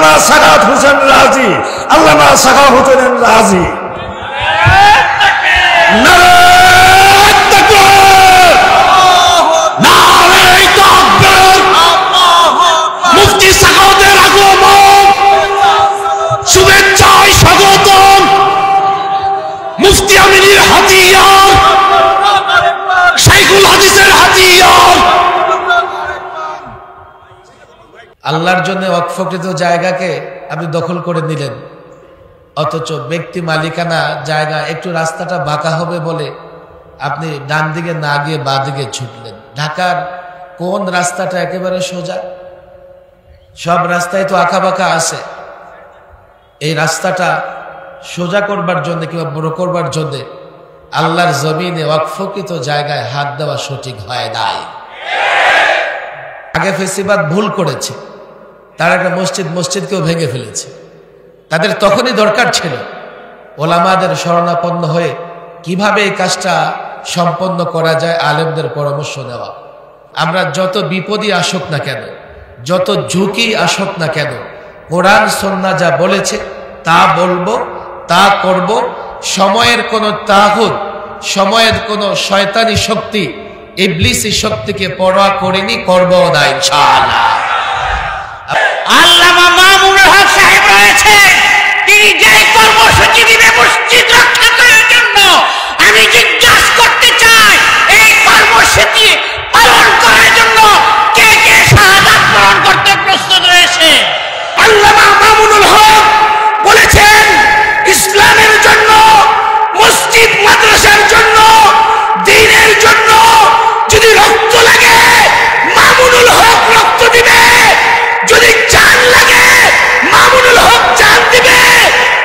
আল্লামা সাখাওয়াত হোসেন রাজি, আল্লামা সাখাওয়াত হোসেন রাজি। মুফতি সাখাওয়াতের আগমন, শুভেচ্ছায় স্বাগতম। মুফতি আমিনীর হাতিয়ার, শাইখুল হাদিসের হাতিয়ার। আল্লাহর জন্য ওয়াকফকৃত জায়গাকে আপনি দখল করে নিলেন, অথচ ব্যক্তি মালিকানা জায়গা একটু রাস্তাটা বাঁকা হবে বলে আপনি ডান দিকে না গিয়ে বাঁ দিকে ছুটলেন। ঢাকার কোন রাস্তাটা একেবারে সোজা? সব রাস্তায় তো আঁকা বাঁকা আছে। এই রাস্তাটা সোজা করবার জন্য কিংবা বড় করবার জন্য আল্লাহর জমিনে ওয়াকফকৃত জায়গায় হাত দেওয়া সঠিক হয় নাই। আগে ফেসিবাদ ভুল করেছে, তার একটা মসজিদকেও ভেঙে ফেলেছে। তাদের তখনই দরকার ছিল ওলামাদের শরণাপন্ন হয়ে কিভাবে এই কাজটা সম্পন্ন করা যায় আলেমদের পরামর্শ নেওয়া। আমরা যত বিপদই আসুক না কেন, যত ঝুঁকি আসুক না কেন, কোরআন সুন্নাহ যা বলেছে তা বলবো, তা করব। সময়ের কোনো তাগুত, সময়ের কোনো শয়তানি শক্তি, ইবলিসি শক্তিকে পরোয়া করিনি, করবো না ইনশাআল্লাহ। আল্লামা মামুনুল হক সাহেব রয়েছে, তিনি যে কর্মসূচি দিবে মসজিদ রক্ষা করার জন্য, আমি জিজ্ঞাসা করতে চাই এই কর্মসূচি পালন করার জন্য কে কে শাহাদাত বরণ করতে প্রস্তুত রয়েছে? আল্লামা মামুনুল হক বলেছেন ইসলামের জন্য, মসজিদ মাদ্রাসার জন্য, দ্বীনের জন্য যদি রক্ত লাগে মামুনুল হক রক্ত দিবে, যদি জান লাগে মামুনুল হক জান দিবে,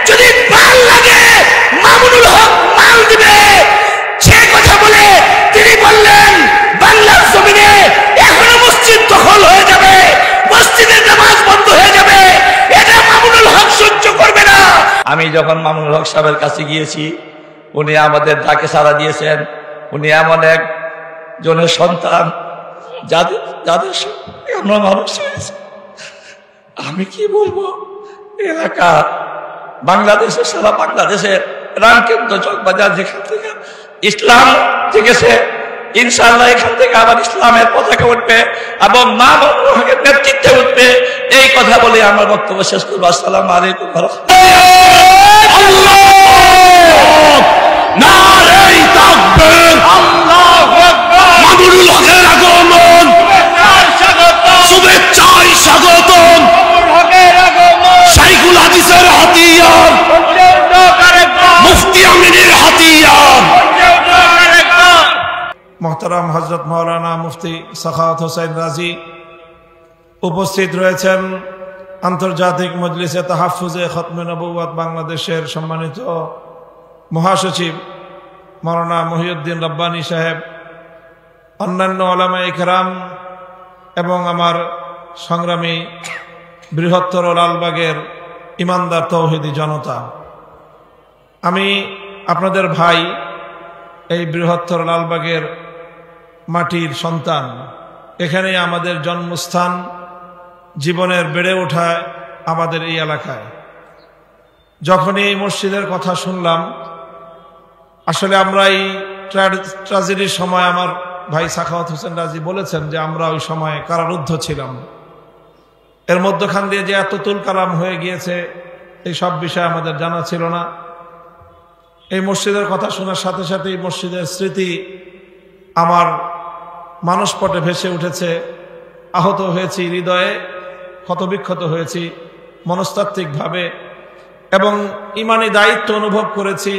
যদি মাল লাগে মামুনুল হক মাল দিবে। সে কথা বলে তিনি বললেন বাংলার জমিনে এখনো মসজিদ দখল হয়ে যাবে, মসজিদের নামাজ বন্ধ হয়ে যাবে, এটা মামুনুল হক সহ্য করবে না। আমি যখন মামুনুল হক সাহেবের কাছে গিয়েছি, উনি আমাদের ডাকে সাড়া দিয়েছেন। উনি এমন এক জনের সন্তান যাদের আমরা মানুষ হয়েছে। আমি কি বলবো, এলাকা বাংলাদেশের, সারা বাংলাদেশের রামকেন্দ্র চকবাজার যেখান থেকে ইসলাম জেগেছে, ইনশাআল্লাহ এখান থেকে আবার ইসলামের পতাকা উঠবে এবং মামুনুল হকের নেতৃত্বে উঠবে। এই কথা বলে আমার বক্তব্য শেষ করবো। আসসালামু আলাইকুম ওয়া রাহমাতুল্লাহ। নারে তাকবীর, আল্লাহু আকবার। মামুনুল হকের আগমন, শুভেচ্ছায় স্বাগতম। শাইখুল হাদিসের হাতিয়ার, মুফতি আমিনীর হাতিয়ার। মোহতারাম হযরত মাওলানা মুফতি সাখাওয়াত হোসেন রাজি উপস্থিত রয়েছেন। আন্তর্জাতিক মজলিসে তাহাফুজে খতমে নবুওয়াত বাংলাদেশের সম্মানিত মহাসচিব মাওলানা মহিউদ্দিন রব্বানী সাহেব, অন্যান্য উলামায়ে কেরাম এবং আমার সংগ্রামী বৃহত্তর লালবাগের ইমানদার তৌহিদি জনতা। আমি আপনাদের ভাই, এই বৃহত্তর লালবাগের মাটির সন্তান। এখানেই আমাদের জন্মস্থান, জীবনের বেড়ে ওঠা আমাদের এই এলাকায়। যখনই এই মসজিদের কথা শুনলাম, আসলে আমরা এই ট্র্যাজেডির সময় আমার ভাই সাখাওয়াত হোসেন রাজি বলেছেন যে আমরা ওই সময় কারারুদ্ধ ছিলাম। এর মধ্যখান দিয়ে যে এত তুল কালাম হয়ে গিয়েছে এই সব বিষয় আমাদের জানা ছিল না। এই মসজিদের কথা শোনার সাথে সাথে এই মসজিদের স্মৃতি আমার মানসপটে ভেসে উঠেছে। আহত হয়েছি, হৃদয়ে ক্ষতবিক্ষত হয়েছি মনস্তাত্ত্বিকভাবে, এবং ইমানি দায়িত্ব অনুভব করেছি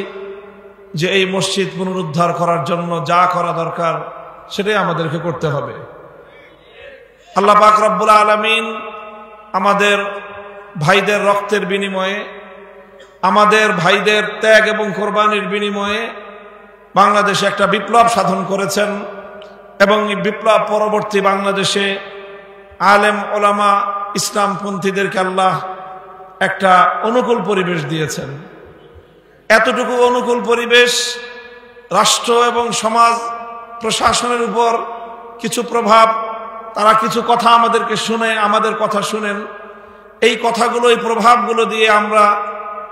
যে এই মসজিদ পুনরুদ্ধার করার জন্য যা করা দরকার সেটাই আমাদেরকে করতে হবে। আল্লাহ পাক রব্বুল আলামিন আমাদের ভাইদের রক্তের বিনিময়ে, আমাদের ভাইদের ত্যাগ এবং কোরবানির বিনিময়ে বাংলাদেশে একটা বিপ্লব সাধন করেছেন, এবং এই বিপ্লব পরবর্তী বাংলাদেশে আলেম ওলামা ইসলামপন্থীদেরকে আল্লাহ একটা অনুকূল পরিবেশ দিয়েছেন। এতটুকু অনুকূল পরিবেশ রাষ্ট্র এবং সমাজ প্রশাসনের উপর কিছু প্রভাব, তারা কিছু কথা আমাদেরকে শুনে, আমাদের কথা শুনেন, এই কথাগুলো, এই প্রভাবগুলো দিয়ে আমরা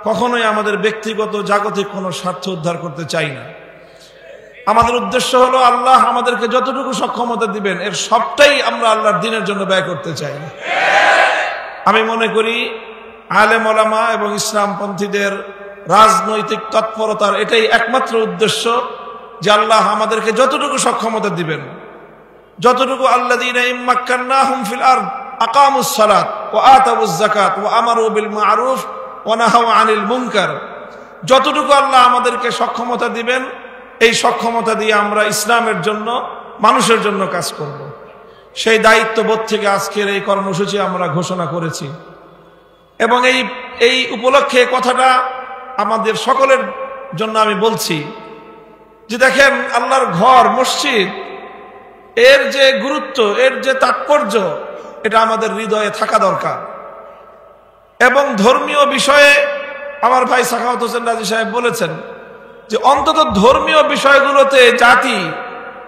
কখনোই আমাদের ব্যক্তিগত জাগতিক কোনো স্বার্থ উদ্ধার করতে চাই না। আমাদের উদ্দেশ্য হলো আল্লাহ আমাদেরকে যতটুকু সক্ষমতা দিবেন এর সবটাই আমরা আল্লাহর দ্বীনের জন্য ব্যয় করতে চাই। আমি মনে করি আলেম ওলামা এবং ইসলামপন্থীদের রাজনৈতিক তৎপরতার এটাই একমাত্র উদ্দেশ্য যে আল্লাহ আমাদেরকে যতটুকু সক্ষমতা দিবেন, যতটুকু আল্লাযীনা ইম্মাক্কান্নাহুম ফিল আরদ আকামুস সালাত ওয়া আতাউজ যাকাত ওয়া আমারু বিল মা'রুফ ওয়া নাহাউ আনিল মুনকার, যতটুকু আল্লাহ আমাদেরকে সক্ষমতা দিবেন এই সক্ষমতা দিয়ে আমরা ইসলামের জন্য, মানুষের জন্য কাজ করব। সেই দায়িত্ববোধ থেকে আজকের এই কর্মসূচি আমরা ঘোষণা করেছি এবং এই উপলক্ষে কথাটা আমাদের সকলের জন্য আমি বলছি যে দেখেন, আল্লাহর ঘর মসজিদ এর যে গুরুত্ব, এর যে তাৎপর্য, এটা আমাদের হৃদয়ে থাকা দরকার। এবং ধর্মীয় বিষয়ে আমার ভাই সাখাওয়াত হোসেন রাজি সাহেব বলেছেন যে অন্তত ধর্মীয় বিষয়গুলোতে জাতি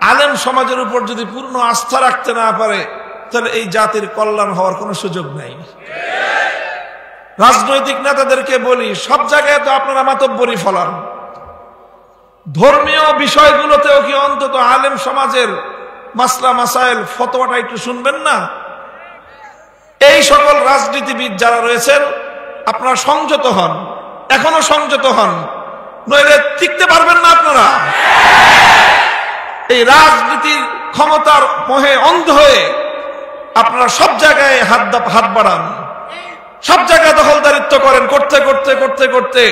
আলেম সমাজের উপর যদি পূর্ণ আস্থা রাখতে না পারে তাহলে এই জাতির কল্যাণ হওয়ার কোনো সুযোগ নাই। রাজনৈতিক নেতাদেরকে বলি, সব জায়গায় তো আপনারা মাতব্বরি ফলান, ধর্মীয় বিষয়গুলোতেও কি অন্তত আলেম সমাজের মাসলা মাসাইল ফতোয়াটা একটু শুনবেন না? এই সকল রাজনীতিবিদ যারা রয়েছেন আপনারা সংযত হন, এখনো সংযত হন, নইলে টিকতে পারবেন না আপনারা। এই রাজনীতির ক্ষমতার মোহে অন্ধ হয়ে আপনারা সব জায়গায় হাত বাড়ান, সব জায়গায় দখলদারিত্ব করেন, করতে করতে করতে করতে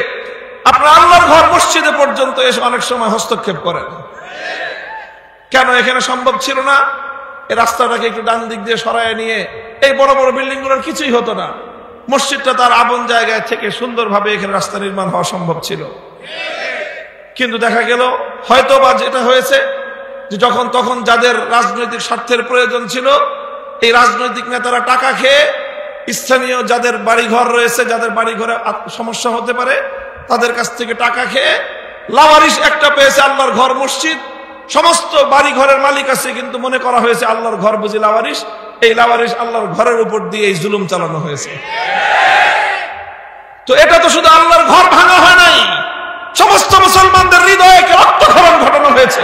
আপনারা আল্লাহর ঘর মসজিদে পর্যন্ত এসে অনেক সময় হস্তক্ষেপ করেন। কেন এখানে সম্ভব ছিল না? এই রাস্তাটাকে একটু ডান দিক দিয়ে সরায় নিয়ে এই বড় বড় বিল্ডিং গুলোর কিছুই হতো না, মসজিদটা তার আপন জায়গায় থেকে সুন্দরভাবে এখানে রাস্তা নির্মাণ হওয়া সম্ভব ছিল। কিন্তু দেখা গেল হয়তো বা যেটা হয়েছে যে যখন তখন যাদের রাজনৈতিক স্বার্থের প্রয়োজন ছিল, এই রাজনৈতিক নেতারা টাকা খেয়ে স্থানীয় যাদের বাড়িঘর রয়েছে, যাদের বাড়িঘরে সমস্যা হতে পারে তাদের কাছ থেকে টাকা খেয়ে লাওয়ারিশ একটা পেয়েছে আল্লাহর ঘর মসজিদ, সমস্ত বাড়ি ঘরের মালিক আছে, কিন্তু মনে করা হয়েছে আল্লাহর ঘর বুঝি লাওয়ারিশ, এই লাওয়ারিশ আল্লাহর ঘরের উপর দিয়ে এই জুলুম চালানো হয়েছে। তো এটা তো শুধু আল্লাহর ঘর ভাঙা হয় নাই, সমস্ত মুসলমানদের হৃদয়ে রক্তক্ষরণ ঘটানো হয়েছে।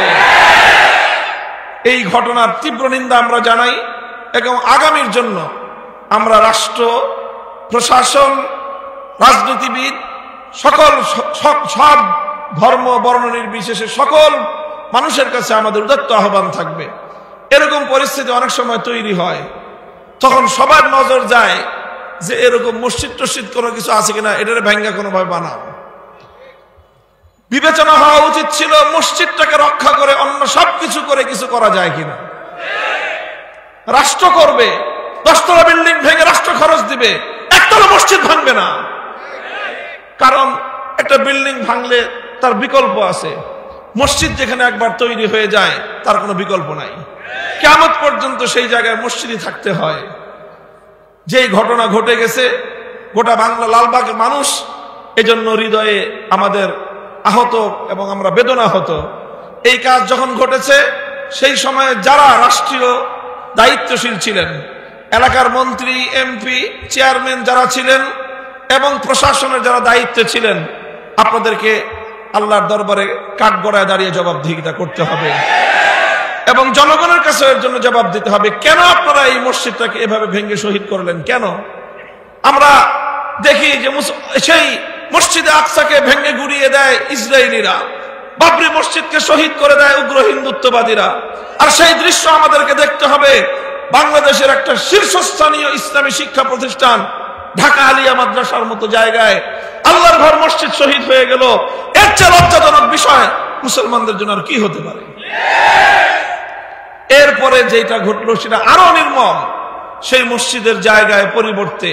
এই ঘটনার তীব্র নিন্দা আমরা জানাই এবং আগামীর জন্য আমরা রাষ্ট্র, প্রশাসন, রাজনীতিবিদ, সকল সব ধর্ম বর্ণ নির্বিশেষে সকল মানুষের কাছে আমাদের উদাত্ত আহ্বান থাকবে। এরকম পরিস্থিতি অনেক সময় তৈরি হয়, তখন সবার নজর যায় যে এরকম মসজিদ টসজিদ কোনো কিছু আছে কিনা, এটার ভেঙ্গা কোনোভাবে বানাও। বিবেচনা হওয়া উচিত ছিল মসজিদটাকে রক্ষা করে অন্য সবকিছু করে কিছু করা যায় কিনা। রাষ্ট্র করবে, 10 তলা বিল্ডিং ভেঙে রাষ্ট্র খরচ দিবে, একতলা মসজিদ ভাঙবে না। কারণ একটা বিল্ডিং ভাঙলে তার বিকল্প আছে, মসজিদ যেখানে একবার তৈরি হয়ে যায় তার কোনো বিকল্প নাই, কিয়ামত পর্যন্ত সেই জায়গায় মসজিদই থাকতে হয়। যেই ঘটনা ঘটে গেছে গোটা বাংলা লালবাগের মানুষ এজন্য হৃদয়ে আমাদের আহত এবং আমরা বেদনা হতো। এই কাজ যখন ঘটেছে সেই সময়ে যারা রাষ্ট্রীয় দায়িত্বশীল ছিলেন, এলাকার মন্ত্রী, এমপি, চেয়ারম্যান যারা ছিলেন এবং প্রশাসনের যারা দায়িত্বে ছিলেন, আপনাদেরকে আল্লাহর দরবারে কাঠগড়ায় দাঁড়িয়ে জবাবদিহিতা করতে হবে এবং জনগণের কাছে এর জন্য জবাব দিতে হবে। কেন আপনারা এই মসজিদটাকে এভাবে ভেঙে শহীদ করলেন? কেন? আমরা দেখি যে সেই মসজিদে আকসাকে ভেঙে গুড়িয়ে দেয় ইসরায়েলিরা, বাবরি মসজিদকে শহীদ করে দেয় উগ্র হিন্দুত্ববাদীরা। আর সেই দৃশ্য আমাদেরকে দেখতে হবে বাংলাদেশের একটা শীর্ষস্থানীয় ইসলামী শিক্ষা প্রতিষ্ঠান ঢাকা আলিয়া মাদ্রাসার মতো জায়গায় আল্লাহর ঘর মসজিদ শহীদ হয়ে গেল। এর চেয়ে লজ্জাজনক বিষয় মুসলমানদের জন্য আর কি হতে পারে? এরপরে যেটা ঘটলো সেটা আরো নির্মম। সেই মসজিদের জায়গায় পরিবর্তে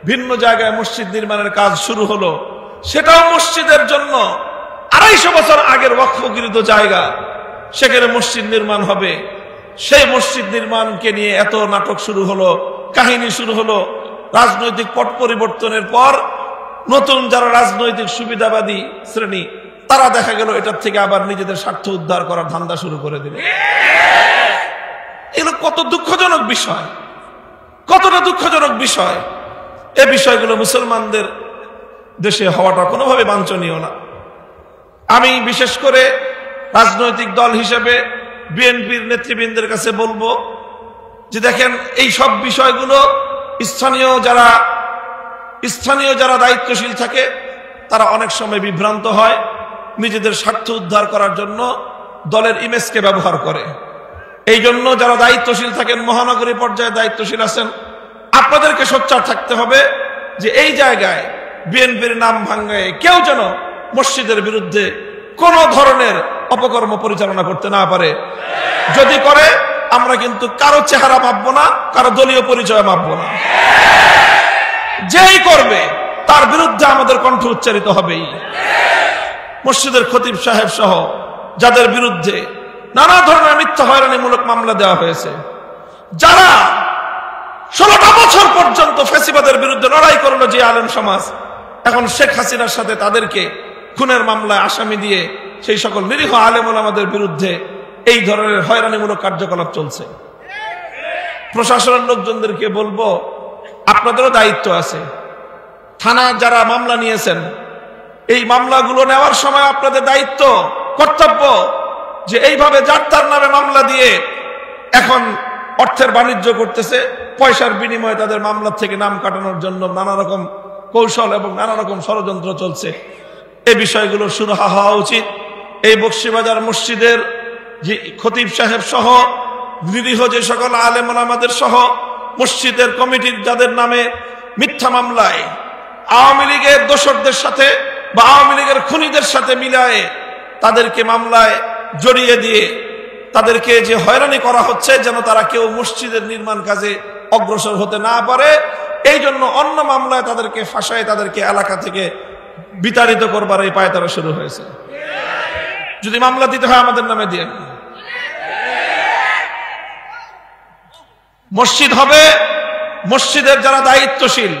ভিন্ন জায়গায় মসজিদ নির্মাণের কাজ শুরু হলো, সেটাও মসজিদের জন্য 250 বছর আগের ওয়াকফকৃত জায়গা, সেখানে মসজিদ নির্মাণ হবে। সেই মসজিদ নির্মাণকে নিয়ে এত নাটক শুরু হলো, কাহিনী শুরু হলো। রাজনৈতিক পট পরিবর্তনের পর নতুন যারা রাজনৈতিক সুবিধাবাদী শ্রেণী, তারা দেখা গেল এটার থেকে আবার নিজেদের স্বার্থ উদ্ধার করার ধান্দা শুরু করে দিল। এগুলো কত দুঃখজনক বিষয়, কতটা দুঃখজনক বিষয়। এ বিষয়গুলো মুসলমানদের দেশে হওয়াটা কোনোভাবে বাঞ্ছনীয় না। আমি বিশেষ করে রাজনৈতিক দল হিসেবে বিএনপির নেতৃবৃন্দের কাছে বলবো যে দেখেন, এই সব বিষয়গুলো স্থানীয় যারা দায়িত্বশীল থাকে তারা অনেক সময় বিভ্রান্ত হয়, নিজেদের স্বার্থ উদ্ধার করার জন্য দলের ইমেজকে ব্যবহার করে। এই জন্য যারা দায়িত্বশীল থাকেন, মহানগরী পর্যায়ে দায়িত্বশীল আছেন, আপনাদেরকে সোচ্চার থাকতে হবে যে এই জায়গায় বিএনপির নাম ভাঙায় কেউ যেন মসজিদের বিরুদ্ধে কোন ধরনের অপকর্ম পরিচালনা করতে না পারে। যদি করে আমরা কিন্তু কারো চেহারা মাপবো না, কারো দলীয় পরিচয় মাপবো না। যেই করবে তার বিরুদ্ধে আমাদের কণ্ঠ উচ্চারিত হবেই। মসজিদের খতিব সাহেব সহ যাদের বিরুদ্ধে নানা ধরনের মিথ্যা হয়রানিমূলক মামলা দেওয়া হয়েছে, যারা 16টা বছর পর্যন্ত ফ্যাসিবাদের বিরুদ্ধে লড়াই করলো যে আলেম সমাজ, এখন শেখ হাসিনার সাথে তাদেরকে খুনের মামলায় আসামি দিয়ে সেই সকল নিরীহ আলেম ওলামাদের বিরুদ্ধে এই ধরনের হয়রানিমূলক কার্যকলাপ চলছে। প্রশাসনের লোকজনদেরকে বলবো, আপনাদেরও দায়িত্ব আছে। থানা যারা মামলা নিয়েছেন, এই মামলাগুলো নেওয়ার সময় আপনাদের দায়িত্ব, কর্তব্য যে এইভাবে যার তার নামে মামলা দিয়ে এখন অর্থের বাণিজ্য করতেছে, পয়সার বিনিময়ে তাদের মামলা থেকে নাম কাটানোর জন্য নানা রকম কৌশল এবং নানা রকম ষড়যন্ত্র চলছে। এই বিষয়গুলো সুরাহা হওয়া উচিত। এই বকশীবাজার মসজিদের যে খতিব সাহেব সহ নিরীহ যে সকল আলেম ওলামাদের সহ মসজিদের কমিটির যাদের নামে মিথ্যা মামলায় আওয়ামী লীগের দোসরদের সাথে বা আওয়ামী লীগের খুনিদের সাথে মিলায়ে তাদেরকে মামলায় জড়িয়ে দিয়ে তাদেরকে যে হয়রানি করা হচ্ছে, যেন তারা কেউ মসজিদের নির্মাণ কাজে অগ্রসর হতে না পারে, এই জন্য অন্য মামলায় তাদেরকে ফাঁসায় তাদেরকে এলাকা থেকে বিতাড়িত করবার এই পায়তারা শুরু হয়েছে। যদি মামলা দিতে হয় আমাদের নামে দিয়ে, মসজিদ হবে, মসজিদের যারা দায়িত্বশীল,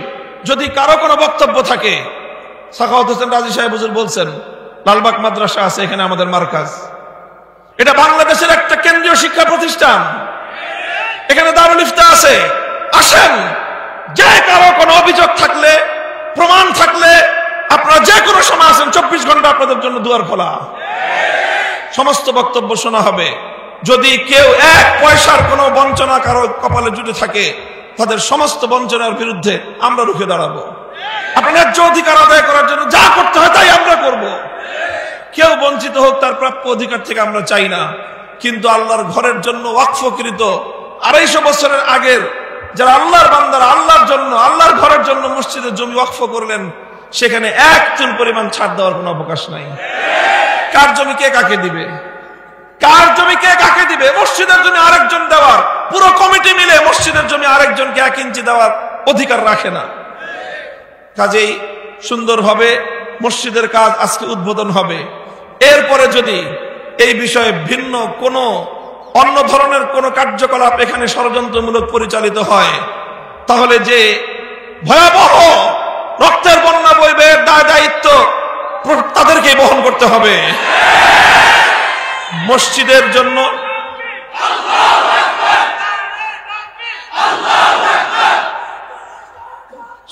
যদি কারো কোনো বক্তব্য থাকে, সাখাওয়াত হোসেন রাজি সাহেব হুজুর বলছেন লালবাগ মাদ্রাসা আছে, এখানে আমাদের মার্কাজ, এটা বাংলাদেশের একটা কেন্দ্রীয় শিক্ষা প্রতিষ্ঠান, এখানে দারুল ইফতা আছে। আসেন, যে কারো কোনো অভিযোগ থাকলে, প্রমাণ থাকলে আপনারা যে কোনো সময় আসেন, 24 ঘন্টা আপনাদের জন্য দুয়ার খোলা, সমস্ত বক্তব্য শোনা হবে। যদি কেউ এক পয়সার কোনো বঞ্চনা কারো কপালে জুটে থাকে, তাদের সমস্ত বঞ্চনার বিরুদ্ধে আমরা রুখে দাঁড়াবো। আপনার ন্যায্য অধিকার আদায় করার জন্য যা করতে হয় তাই আমরা করব। কেউ বঞ্চিত হোক, তার প্রাপ্য অধিকার থেকে আমরা চাই না। কিন্তু আল্লাহর ঘরের জন্য ওয়াকফকৃত 250 বছরের আগের যারা আল্লাহর বান্দারা, আল্লাহর জন্য, আল্লাহর ঘরের জন্য মসজিদের জমি ওয়াকফ করলেন, সেখানে এক চুল পরিমাণ ছাড় দেওয়ার কোনো অবকাশ নাই। কার জমি কে কাকে দিবে? কার জমি কে কাকে দিবে? মসজিদের জমি আরেকজন দেওয়ার, পুরো কমিটি মিলে মসজিদের জমি আরেকজনকে 1 ইঞ্চি দেওয়ার অধিকার রাখে না। কাজেই সুন্দরভাবে মসজিদের কাজ আজকে উদ্বোধন হবে। এরপরে যদি এই বিষয়ে ভিন্ন কোনো অন্য ধরনের কোনো কার্যকলাপ এখানে ষড়যন্ত্রমূলক পরিচালিত হয়, তাহলে যে ভয়াবহ রক্তের বন্যা বইবে, দায়িত্ব তাদেরকে বহন করতে হবে। মসজিদের জন্য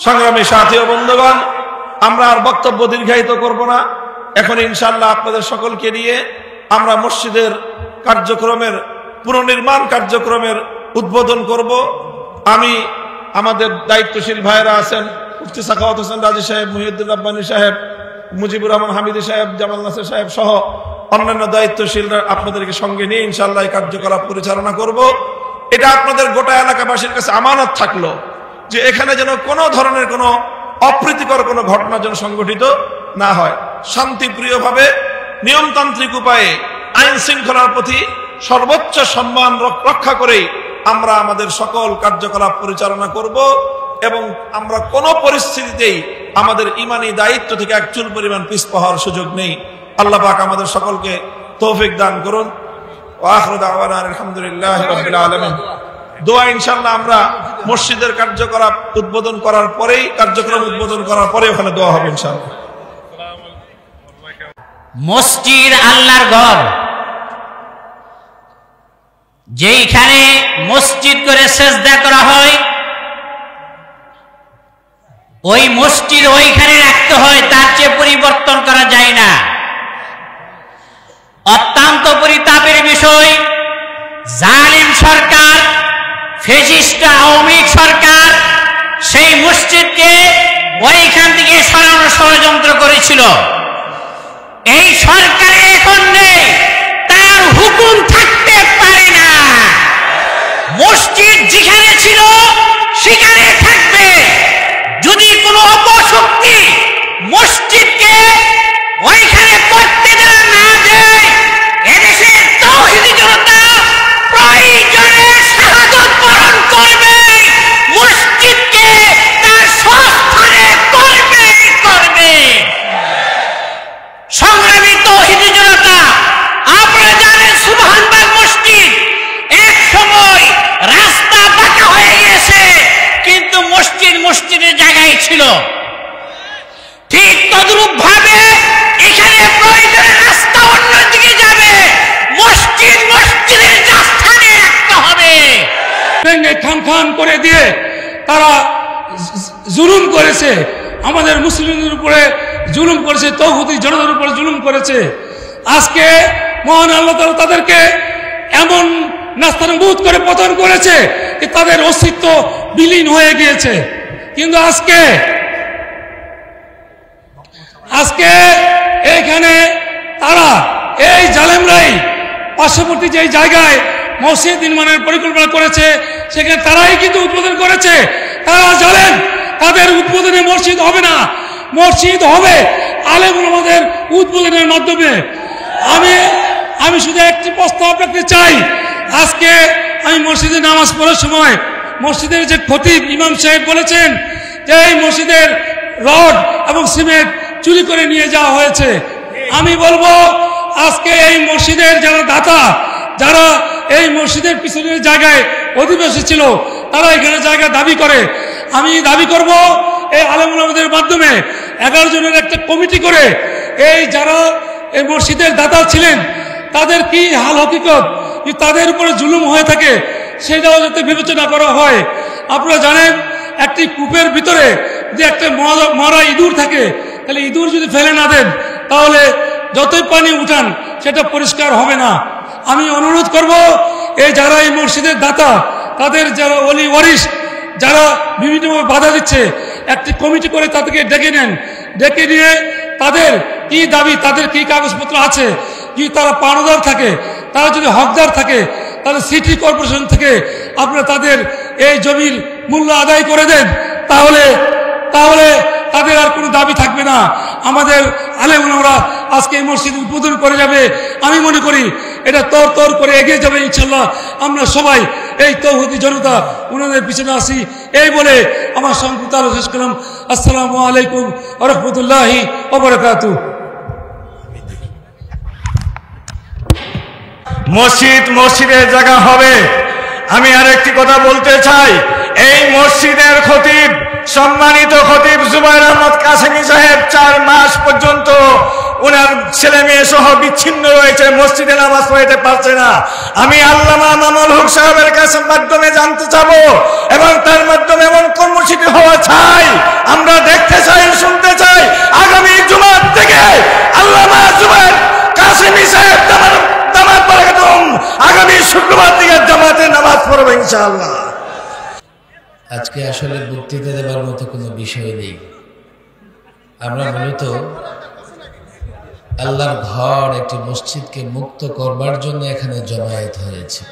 সংগ্রামী সাথী ও বন্ধুগণ, আমরা আর বক্তব্য দীর্ঘায়িত করব না। এখন ইনশাআল্লাহ আপনাদের সকলকে নিয়ে আমরা মসজিদের কার্যক্রমের পুনর্নির্মাণ কার্যক্রমের উদ্বোধন করব। আমি, আমাদের দায়িত্বশীল ভাইয়েরা আছেন, মুফতি সাখাওয়াত হোসেন রাজি সাহেব, মুহিউদ্দিন রাব্বানী সাহেব, মুজিবুর রহমান হামিদি সাহেব, জামাল নাসির সাহেব সহ অন্যান্য দায়িত্বশীলরা আপনাদেরকে সঙ্গে নিয়ে ইনশাআল্লাহ এই কার্যকলাপ পরিচালনা করব। এটা আপনাদের গোটা এলাকাবাসীর কাছে আমানত থাকলো যে এখানে যেন কোনো ধরনের কোনো অপ্রীতিকর কোনো ঘটনা যেন সংঘটিত না হয়। শান্তিপ্রিয়ভাবে নিয়মতান্ত্রিক উপায়ে আইন শৃঙ্খলার প্রতি সর্বোচ্চ সম্মান রক্ষা করে আমরা আমাদের সকল কার্যকলাপ পরিচালনা করব এবং আমরা কোনো পরিস্থিতিতেই আমাদের ঈমানি দায়িত্ব থেকে এক চুল পরিমাণ পিছপা হওয়ার সুযোগ নেই। আল্লাহ পাক আমাদের সকলকে তৌফিক দান করুন। ওয়া আখিরু দাওয়ানা আলহামদুলিল্লাহি রাব্বিল আলামিন। দোয়া ইনশাআল্লাহ আমরা মসজিদের কার্যকলাপ উদ্বোধন করার পরেই, কার্যক্রম উদ্বোধন করার পরে ওখানে দোয়া হবে ইনশাআল্লাহ। মসজিদ আল্লাহর ঘর, যেইখানে মসজিদ করে সেজদা করা হয়, ওই মসজিদ ওইখানে রাখতে হয়, তার চেয়ে পরিবর্তন করা যায় না। অত্যন্ত পরিতাপের বিষয়, জালিম সরকার, ফ্যাসিস্ট আওয়ামী লীগ সরকার সেই মসজিদকে ওইখান থেকে সরানোর ষড়যন্ত্র করেছিল। এই সরকারে এখন নেই, তার হুকুম থাকতে পারে না। মসজিদ যেখানে ছিল সেখানে থাকবে। যদি কোনো অপশক্তি মসজিদকে ওইখানে করতে না দেয়, এদেশের তাওহীদি জনতা প্রয়োজনে শাহাদাত বরণ করবে, মসজিদকে তার স্বস্থানে করবে। সংগ্রামী তাওহীদি জনতা, আপনারা জানেন সুবহানবাগ মসজিদ এক সময় রাস্তা বাঁকা হয়ে গেছে, কিন্তু মসজিদের জায়গায় ছিল। ঠিক তদ্রূপ ভাবে এখানে প্রয়োজনে রাস্তা অন্যদিকে যাবে, মসজিদের স্থানে রাখতে হবে। ভেঙে খান করে দিয়ে তারা জুলুম করেছে, আমাদের মুসলিমদের উপরে জুলুম করেছে, তাওহীদি জনতার উপরে জুলুম করেছে। আজকে মহান আল্লাহ তাআলা তাদেরকে এমন নাস্তানাবুদ করে পতন করেছে যে তাদের অস্তিত্ব বিলীন হয়ে গিয়েছে। কিন্তু আজকে এখানে তারা এই জালেমরাই পার্শ্ববর্তী যে জায়গায় মসজিদ নির্মাণের পরিকল্পনা করেছে, সেখানে তারাই কিন্তু উদ্বোধন করেছে। তারা জানেন তাদের উদ্বোধনে মসজিদ হবে না, মসজিদ হবে আলেম ওলামাদের উদ্বোধনের মাধ্যমে। আমি শুধু একটি প্রস্তাব রাখতে চাই। আজকে আমি মসজিদে নামাজ পড়ার সময় মসজিদের যে খতিব ইমাম সাহেব বলেছেন যে এই মসজিদের রড এবং সিমেন্ট চুরি করে নিয়ে যাওয়া হয়েছে। আমি বলবো আজকে এই মসজিদের যারা দাতা, যারা এই মসজিদের পিছনের জায়গায় অধিবাসী ছিল, তারা এখানে জায়গা দাবি করে। আমি দাবি করব এই আলেম ওলামাদের মাধ্যমে 11 জনের একটা কমিটি করে এই যারা এই মসজিদের দাতা ছিলেন তাদের কি হাল হকিকত, তাদের উপরে জুলুম হয়ে থাকে, সেটাও যাতে বিবেচনা করা হয়। আপনারা জানেন একটি কূপের ভিতরে যে একটা মরা ইঁদুর থাকে, তাহলে ইঁদুর যদি ফেলে না দেন তাহলে যতই পানি উঠান সেটা পরিষ্কার হবে না। আমি অনুরোধ করব এই যারা এই মসজিদের দাতা, তাদের যারা ওলি ওয়ারিস, যারা বিভিন্নভাবে বাধা দিচ্ছে, একটি কমিটি করে তাদেরকে ডেকে নেন। ডেকে নিয়ে তাদের কি দাবি, তাদের কি কাগজপত্র আছে, যদি তারা পাওনাদার থাকে, তারা যদি হকদার থাকে, তাহলে সিটি কর্পোরেশন থেকে আপনারা তাদের এই জমির মূল্য আদায় করে দেন। তাহলে তাদের আর কোনো দাবি থাকবে না। আমাদের আলেম ওলামারা আজকে এই মসজিদ উদ্বোধন করে যাবে। আমি মনে করি এটা তর করে এগিয়ে যাবে ইনশাল্লাহ। আমরা সবাই এই তাওহীদি জনতা ওনাদের পিছনে আসি। এই বলে আমার সংক্ষিপ্ত আলোচনা শেষ করলাম। আসসালামু আলাইকুম ওয়া রাহমাতুল্লাহি ওয়া বারাকাতুহু। মসজিদের জায়গা হবে। আমি আরেকটি কথা বলতে চাই, এই মসজিদের খতিব, সম্মানিত খতিব জুবাইর আহমদ কাসেমি সাহেব 4 মাস পর্যন্ত ওনার ছেলে মেয়ে সহ বিচ্ছিন্ন রয়েছে, মসজিদে নামাজ পড়াতে পারছে না। আমি আল্লামা মামুনুল হক সাহেবের কাছে মাধ্যমে জানতে চাবো এবং তার মাধ্যমে এমন কর্মসূচি হওয়া চাই, আমরা দেখতে চাই, শুনতে চাই। আগামী জুমার থেকে আল্লামা জুবাইর কাসেমি সাহেব দামাত বারাকাতুহুম আগামী শুক্রবার থেকে জামাতে নামাজ পড়বে ইনশাআল্লাহ। আজকে আসলে বক্তৃতা দেবার মতো কোনো বিষয় নেই। আমরা মূলত আল্লাহর ঘর, একটি মসজিদকে মুক্ত করবার জন্য এখানে জমায়েত হয়েছে।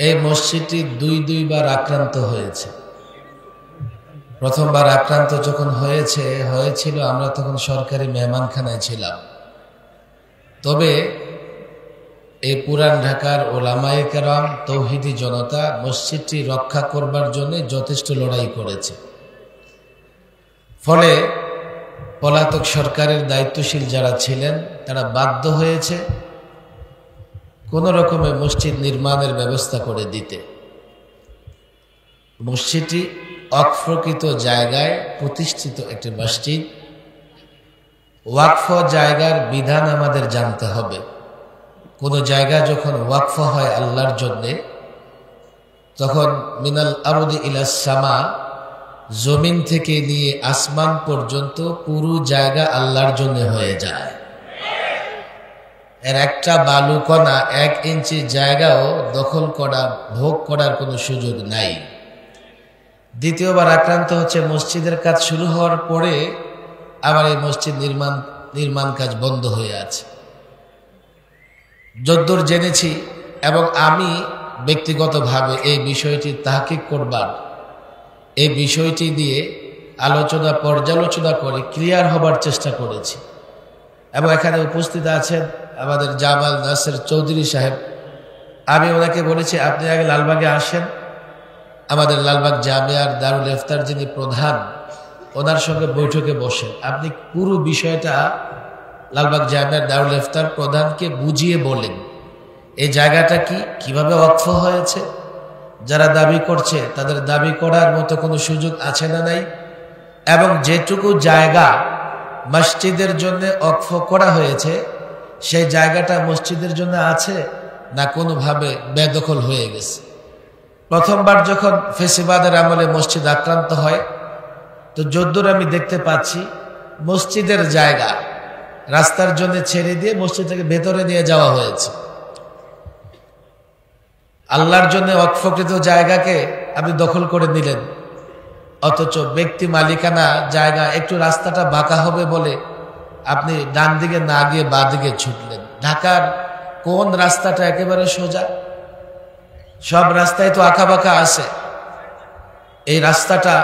এই মসজিদটি দুইবার আক্রান্ত হয়েছে। প্রথমবার আক্রান্ত যখন হয়েছিল আমরা তখন সরকারি মেহমানখানায় ছিলাম। তবে এই পুরান ঢাকার ওলামায়ে কেরাম, তাওহীদি জনতা মসজিদটি রক্ষা করবার জন্য যথেষ্ট লড়াই করেছে। ফলে পলাতক সরকারের দায়িত্বশীল যারা ছিলেন তারা বাধ্য হয়েছে কোন রকমে মসজিদ নির্মাণের ব্যবস্থা করে দিতে। মসজিদটি অকফকৃত জায়গায় প্রতিষ্ঠিত একটি মসজিদ। ওয়াকফ জায়গার বিধান আমাদের জানতে হবে। কোন জায়গা যখন ওয়াকফ হয় আল্লাহর জন্যে, তখন মিনাল আরদি ইলাস সামা জমিন থেকে নিয়ে আসমান পর্যন্ত পুরো জায়গা আল্লাহর জন্য হয়ে যায়। এর একটা বালুকণা 1 ইঞ্চি জায়গাও দখল করা ভোগ করার কোনো সুযোগ নাই। দ্বিতীয়বার আক্রান্ত হচ্ছে মসজিদের কাজ শুরু হওয়ার পরে আবার এই মসজিদ নির্মাণ কাজ বন্ধ হয়ে আছে। যদ্দূর জেনেছি এবং আমি ব্যক্তিগতভাবে এই বিষয়টি তাহকিক করবার, এই বিষয়টি দিয়ে পর্যালোচনা করে ক্লিয়ার হবার চেষ্টা করেছি এবং এখানে উপস্থিত আছেন আমাদের জামাল নাসির চৌধুরী সাহেব। আমি ওনাকে বলেছি আপনি আগে লালবাগে আসেন, আমাদের লালবাগ জামিয়ার দারুল ইফতার যিনি প্রধান, ওনার সঙ্গে বৈঠকে বসেন। আপনি পুরো বিষয়টা লালবাগ জামিয়ার দারুল ইফতার প্রধানকে বুঝিয়ে বলেন এই জায়গাটা কিভাবে ওয়াকফ হয়েছে, যারা দাবি করছে তাদের দাবি করার মতো কোনো সুযোগ আছে না নাই, এবং যেটুকু জায়গা মসজিদের জন্য ওয়াকফ করা হয়েছে সেই জায়গাটা মসজিদের জন্য আছে না কোনোভাবে বেদখল হয়ে গেছে। প্রথমবার যখন ফেসিবাদের আমলে মসজিদ আক্রান্ত হয় তো যদ্দূর আমি দেখতে পাচ্ছি মসজিদের জায়গা রাস্তার জন্য ছেড়ে দিয়ে মসজিদটাকে ভেতরে নিয়ে যাওয়া হয়েছে। আল্লাহর জন্য ওয়াকফকৃত জায়গাকে আপনি দখল করে নিলেন, অথচ ব্যক্তি মালিকানা জায়গা একটু রাস্তাটা বাঁকা হবে বলে আপনি ডান দিকে না গিয়ে বাঁ দিকে ছুটলেন। ঢাকার কোন রাস্তাটা একেবারে সোজা? সব রাস্তায় তো আঁকা বাঁকা আছে। এই রাস্তাটা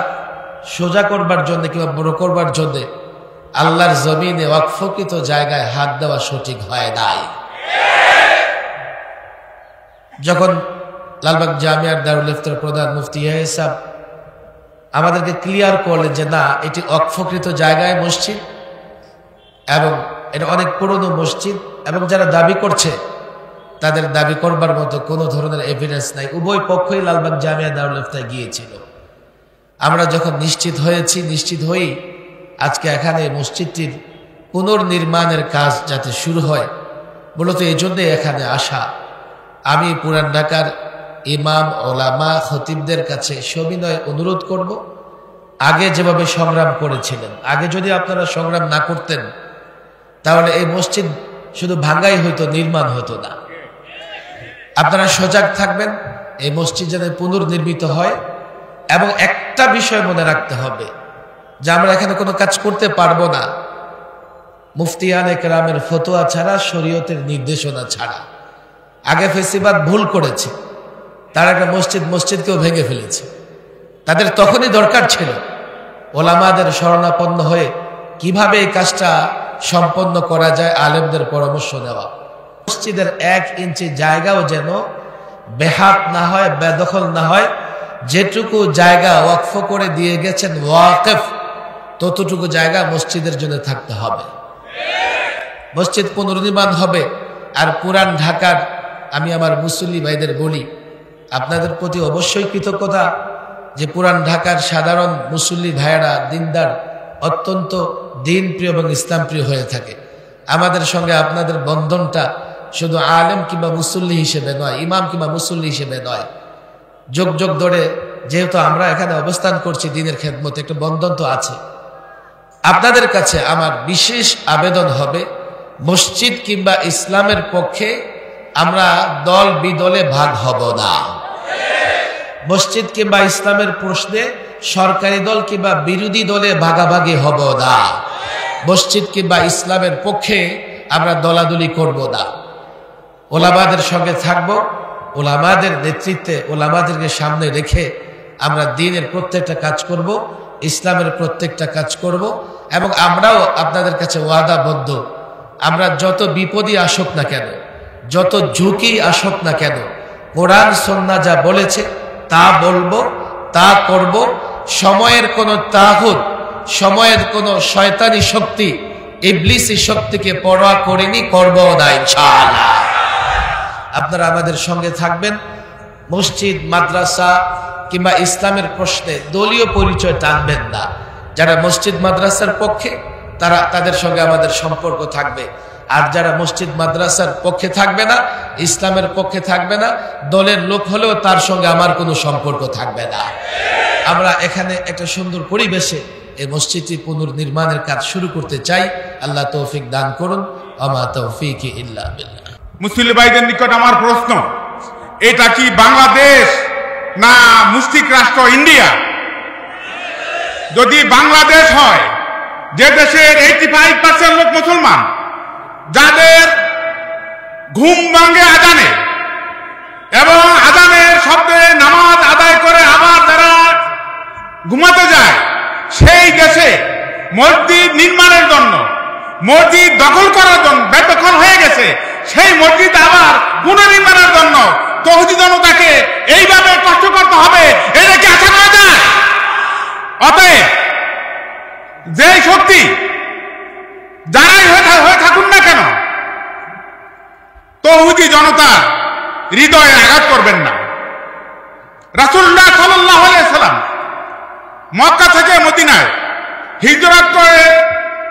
সোজা করবার জন্য কিংবা বড় করবার জন্য আল্লাহর জমিনে ওয়াকফকৃত জায়গায় হাত দেওয়া সঠিক হয় নাই। যখন লালবাগ জামিয়ার দারুল ইফতার প্রধান মুফতি ইয়াহিয়া সাহেব আমাদেরকে ক্লিয়ার করলেন যে না, এটি ওয়াকফকৃত জায়গায় মসজিদ এবং এটা অনেক পুরনো মসজিদ এবং যারা দাবি করছে তাদের দাবি করবার মতো কোনো ধরনের এভিডেন্স নাই। উভয় পক্ষই লালবাগ জামিয়া দারুল ইফতায় গিয়েছিল। আমরা যখন নিশ্চিত হয়েই আজকে এখানে মসজিদটির পুনর্নির্মাণের কাজ যাতে শুরু হয়, মূলত এই জন্যে এখানে আসা। আমি পুরান ঢাকার ইমাম, ওলামা, খতিবদের কাছে সবিনয় অনুরোধ করব, আগে যেভাবে সংগ্রাম করেছিলেন, আগে যদি আপনারা সংগ্রাম না করতেন তাহলে এই মসজিদ শুধু ভাঙ্গাই হইতো, নির্মাণ হতো না। আপনারা সজাগ থাকবেন, এই মসজিদ যেন পুনর্নির্মিত হয়। এবং একটা বিষয় মনে রাখতে হবে যে আমরা এখানে কোনো কাজ করতে পারবো না মুফতিয়ানে কেরামের ফতোয়া ছাড়া, শরীয়তের নির্দেশনা ছাড়া। আগে ফেসিবাদ ভুল করেছে, তারা একটা মসজিদকেও ভেঙে ফেলেছে। তাদের তখনই দরকার ছিল ওলামাদের শরণাপন্ন হয়ে কিভাবে এই কাজটা সম্পন্ন করা যায় আলেমদের পরামর্শ দেওয়া। মসজিদের 1 ইঞ্চি জায়গাও যেন বেহাত না হয়, বেদখল না হয়। যেটুকু জায়গা ওয়াকফ করে দিয়ে গেছেন ওয়াকিফ, ততটুকু জায়গা মসজিদের জন্য থাকতে হবে। মসজিদ পুনর্নির্মাণ হবে। আর পুরান ঢাকার আমি আমার মুসল্লি ভাইদের বলি, আপনাদের প্রতি অবশ্যই কৃতজ্ঞতা যে পুরান ঢাকার সাধারণ মুসল্লি ভাইয়েরা দিনদার, অত্যন্ত দিনপ্রিয় এবং ইসলামপ্রিয় হয়ে থাকে। আমাদের সঙ্গে আপনাদের বন্ধনটা শুধু আলেম কিংবা মুসল্লি হিসেবে নয়, ইমাম কিংবা মুসল্লি হিসেবে নয়, যোগ ধরে যেহেতু আমরা এখানে অবস্থান করছি দিনের খেদমতে, একটা বন্ধন তো আছে। আপনাদের কাছে আমার বিশেষ আবেদন হবে, মসজিদ কিংবা ইসলামের পক্ষে আমরা দল বিদলে ভাগ হব না। মসজিদ কিংবা ইসলামের প্রশ্নে সরকারি দল কিংবা বিরোধী দলে ভাগাভাগি হব না। মসজিদ কিংবা ইসলামের পক্ষে আমরা দলাদলি করব না। ওলামাদের সঙ্গে থাকব, ওলামাদের নেতৃত্বে, ওলামাদেরকে সামনে রেখে আমরা দ্বীনের প্রত্যেকটা কাজ করব, ইসলামের প্রত্যেকটা কাজ করব। এবং আমরাও আপনাদের কাছে ওয়াদাবদ্ধ, আমরা যত বিপদই আসুক না কেন, যত ঝুঁকি আসুক না কেন, কোরআন সুন্নাহ যা বলেছে তা বলবো, তা করব। সময়ের কোনো তাগুত, সময়ের কোনো শয়তানি শক্তি, ইবলিসি শক্তিকে পরোয়া করেনি, করবো না ইনশাআল্লাহ। আপনারা আমাদের সঙ্গে থাকবেন। মসজিদ, মাদ্রাসা কিংবা ইসলামের প্রশ্নে দলীয় পরিচয় টানবেন না। যারা মসজিদ মাদ্রাসার পক্ষে তাদের সঙ্গে আমাদের সম্পর্ক থাকবে, আর যারা মসজিদ মাদ্রাসার পক্ষে থাকবে না, ইসলামের পক্ষে থাকবে না, দলের লোক হলেও তার সঙ্গে আমার কোনো সম্পর্ক থাকবে না। আমরা এখানে একটা সুন্দর পরিবেশে এই মসজিদটি পুনর্নির্মাণের কাজ শুরু করতে চাই। আল্লাহ তৌফিক দান করুন। আমা তৌফিক ইল্লা বিল্লাহ। মুসলিম ভাইদের নিকট আমার প্রশ্ন, এটা কি বাংলাদেশ না মুশরিক রাষ্ট্র ইন্ডিয়া? যদি বাংলাদেশ হয়, যে দেশের 85% লোক মুসলমান, যাদের ঘুম ভাঙে আজানে এবং আজানের শব্দে নামাজ আদায় করে আবার তারা ঘুমাতে যায়, সেই দেশে মসজিদ নির্মাণের জন্য, মসজিদ দখল করার জন্য, বেদখল হয়ে গেছে, সেই মসজিদ আবার পুনর্নির্মাণের জন্য তৌহিদি জনতাকে এইভাবে কষ্ট করতে হবে, এটা কি আশা করা যায়? অতএব যে শক্তি যারাই হয়ে থাকুন না কেন, তৌহিদি জনতার হৃদয়ে আঘাত করবেন না। রাসূলুল্লাহ সাল্লাল্লাহু আলাইহি সাল্লাম মক্কা থেকে মদিনায় হিজরত করে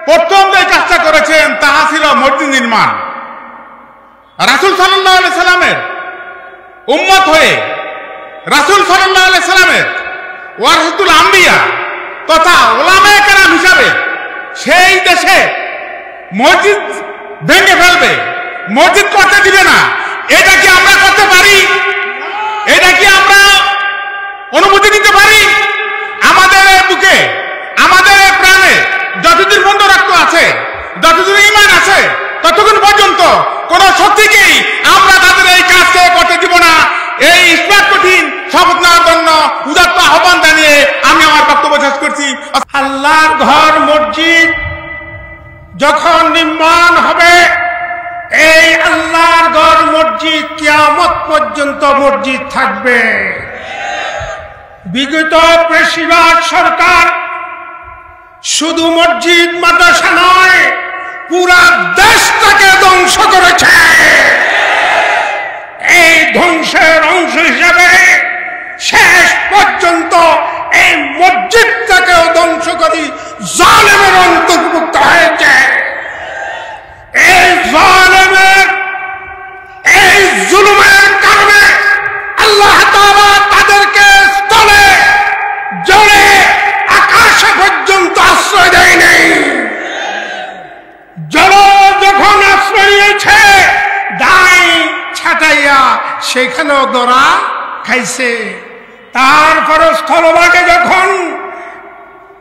প্রথম যে কাজটা করেছেন তাহা ছিল মসজিদ নির্মাণ। রাসূল সাল্লাল্লাহু আলাইহি সাল্লামের উম্মত হয়ে রাসূল সাল্লাল্লাহু আলাইহি সাল্লামের ওয়ারাসাতুল আম্বিয়া তথা উলামায়ে কেরাম হিসাবে সেই দেশে মসজিদ ভেঙে ফেলবে, মসজিদ করতে দিবে না, এটা কি আমরা করতে পারি? এটা কি আমরা অনুমতি দিতে পারি? আমাদের বুকে, আমাদের প্রাণে যতদিন পর্যন্ত রক্ত আছে, যতদিন ঈমান আছে, ততক্ষণ পর্যন্ত কোন শক্তিকেই আমরা তাদের এই কাজকে করতে দিব না। এই ইসলাম কঠিন শপথ নেওয়ার জন্য উদাত্ত আহ্বান জানিয়ে আমি আমার বক্তব্য শেষ করছি। আল্লাহর ঘর মসজিদ যখন নির্মাণ হবে, এই আল্লাহর ঘর মসজিদ কিয়ামত পর্যন্ত মসজিদ থাকবে। বিগত পেশিবাদ সরকার শুধু মসজিদ মাদ্রাসা নয়, পুরা দেশটাকে ধ্বংস করেছে। এই ধ্বংসের অংশ হিসেবে শেষ পর্যন্ত এই মসজিদটাকেও ধ্বংস করি জালেমের অন্তর্ভুক্ত হয়েছে। এই জালেমের, এই জুলুমের কারণে আল্লাহ তাআলা তাদেরকে স্থলে, জলে, আকাশে পর্যন্ত আশ্রয় দেয় নাই। জল যখন আশ্রয় নিয়েছে, দায় ছাটাইয়া সেখানেও দরা খাইছে। তারপর স্থলভাগে যখন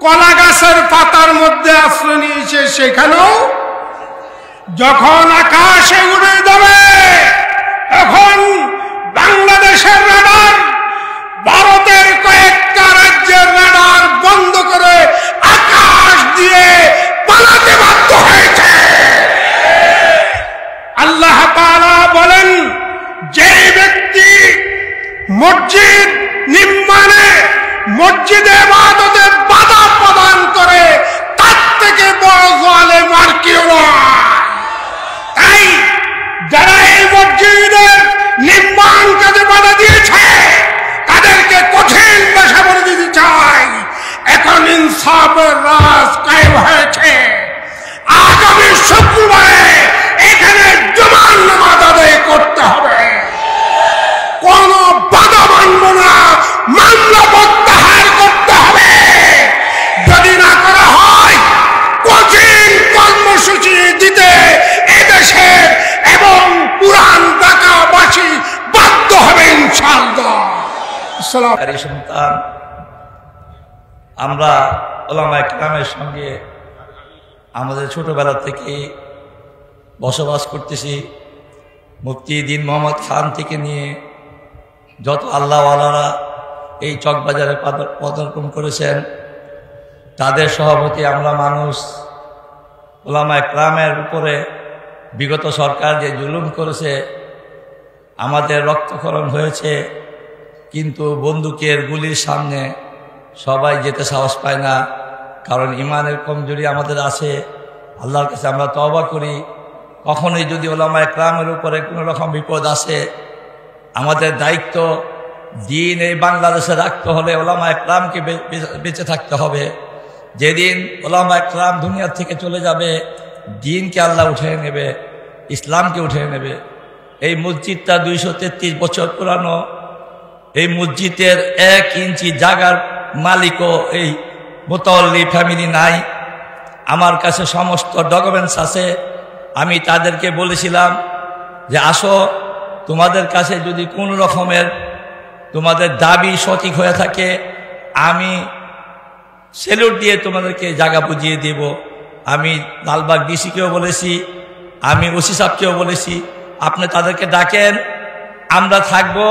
কলা গাছের পাতার মধ্যে আশ্রয় নিয়েছে, সেখানেও যখন আকাশে উড়ে যাবে, তখন বাংলাদেশের রাডার, ভারতের কয়েকটা রাজ্যের রাডার বন্ধ করে আকাশ দিয়ে পালাতে বাধ্য হয়েছে। আল্লাহ তাআলা বলেন, যে ব্যক্তি মসজিদ নির্মাণে, মসজিদে ইবাদতে বাধা প্রদান করে, তার থেকে বড় জালেম আর কেউ নয়। তাই যারা এই মসজিদের নির্মাণ কাজে বাধা দিয়েছে, তাদেরকে কঠিন ভাষা বলে দিতে চাই, এখন ইনসাফের রাজ কায়েম হয়েছে। আগামী শুক্রবারে এখানে জুমার নামাজ আদায় করতে হবে। কোন বাধা মানব না, মামলা প্রত্যাহার করতে হবে। যদি না করা হয়, কঠিন কর্মসূচি দিতে এদেশের এবং পুরান ঢাকাবাসী বাধ্য হবে ইনশাআল্লাহ। সন্তান আমরা ওলামায়ে কেরামের সঙ্গে আমাদের ছোটবেলা থেকে বসবাস করতেছি। মুফতি দ্বীন মোহাম্মদ খান থেকে নিয়ে যত আল্লাহওয়ালারা এই চকবাজারে পদার্পণ করেছেন, তাদের সভাপতি আমরা মানুষ। ওলামায়ে কেরামের উপরে বিগত সরকার যে জুলুম করেছে, আমাদের রক্তক্ষরণ হয়েছে, কিন্তু বন্দুকের গুলির সামনে সবাই যেতে সাহস পায় না, কারণ ইমানের কমজোরি আমাদের আছে। আল্লাহর কাছে আমরা তওবা করি, কখনোই যদি ওলামায়ে কেরামের উপরে কোনো রকম বিপদ আসে, আমাদের দায়িত্ব দিন এই বাংলাদেশে রাখতে হলে ওলামায়ে কেরামকে বেঁচে থাকতে হবে। যেদিন ওলামায়ে কেরাম দুনিয়া থেকে চলে যাবে, দিনকে আল্লাহ উঠে নেবে, ইসলামকে উঠে নেবে। এই মসজিদটা 233 বছর পুরানো। এই মসজিদের 1 ইঞ্চি জায়গার মালিকও এই মোতাওয়াল্লি ফ্যামিলি নাই। আমার কাছে সমস্ত ডকুমেন্টস আছে। আমি তাদেরকে বলেছিলাম যে আসো, তোমাদের কাছে যদি কোন রকমের তোমাদের দাবি সঠিক হয়ে থাকে আমি সেলুট দিয়ে তোমাদেরকে জায়গা বুঝিয়ে দেব। আমি লালবাগ ডিসিকেও বলেছি, আমি ওসি সাহেবকেও বলেছি, আপনি তাদেরকে ডাকেন, আমরা থাকবো।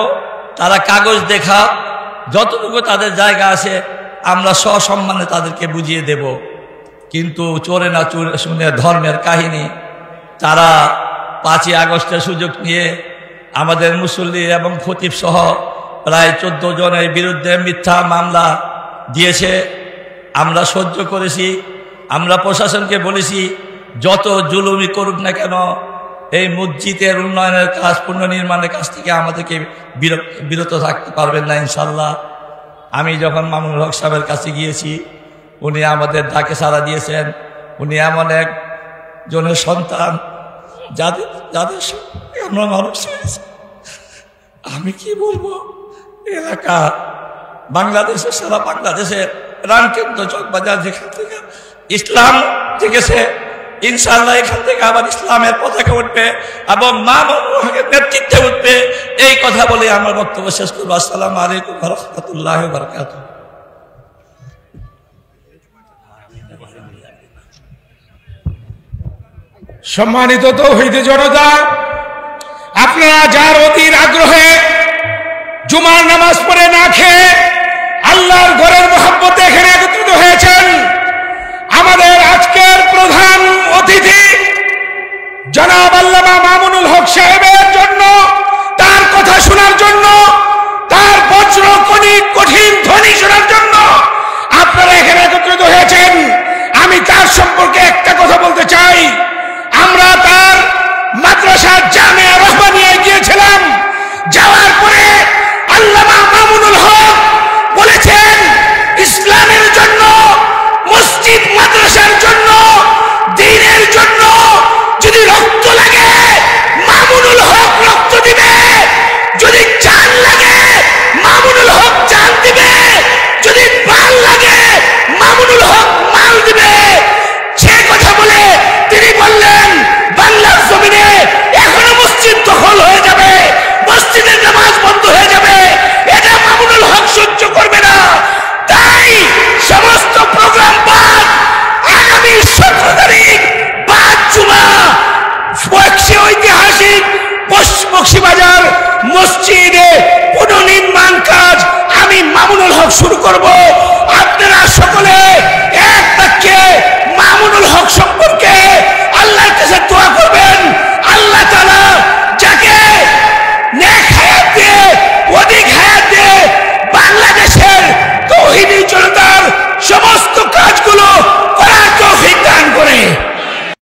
তারা কাগজ দেখা যতটুকু তাদের জায়গা আছে আমরা সসম্মানে তাদেরকে বুঝিয়ে দেব। কিন্তু চোরে না চোরে শুনে ধর্মের কাহিনী, তারা 5ই আগস্টের সুযোগ নিয়ে আমাদের মুসল্লি এবং খতিব সহ প্রায় 14 জনের বিরুদ্ধে মিথ্যা মামলা দিয়েছে। আমরা সহ্য করেছি। আমরা প্রশাসনকে বলেছি যত জুলুমি করুক না কেন এই মসজিদের উন্নয়নের কাজ, পুনর্নির্মাণের কাজ থেকে আমাদেরকে বিরত থাকতে পারবেন না ইনশাল্লাহ। আমি যখন মামুনুল হক সাহেবের কাছে গিয়েছি উনি আমাদের ডাকে সাড়া দিয়েছেন। উনি এমন এক জনের সন্তান যাদের আমরা মানুষ হয়েছে। আমি কি বলবো, এলাকা বাংলাদেশের সারা বাংলাদেশের রামকেন্দ্র চকবাজার যেখান থেকে ইসলাম জেগেছে, ইনশাআল্লাহ এখান থেকে আবার ইসলামের পতাকা উঠবে এবং মামুনুল হকের নেতৃত্বে উঠবে। এই কথা বলে আমার বক্তব্য শেষ করবো। আসসালামু আলাইকুম ওয়া রাহমাতুল্লাহি ওয়া বারাকাতুহু। সম্মানিত তৌহিদি জনতা, আপনারা যার অধীর আগ্রহে জুমার নামাজ পড়ে না খেয়ে আল্লাহর ঘরের মহব্বতে এখানে একত্রিত হয়েছেন, আমাদের আজকের প্রধান অতিথি জনাব আল্লামা মামুনুল হক সাহেবের জন্য, তার কথা শোনার জন্য, তার বজ্র কঠিন ধ্বনি শোনার জন্য আপনারা এখানে একত্রিত হয়েছেন। আমি তার সম্পর্কে একটা কথা বলতে চাই। আমরা তার মাদ্রাসা জামিয়া রহমানিয়ায় গিয়েছিলাম, যাওয়ার পরে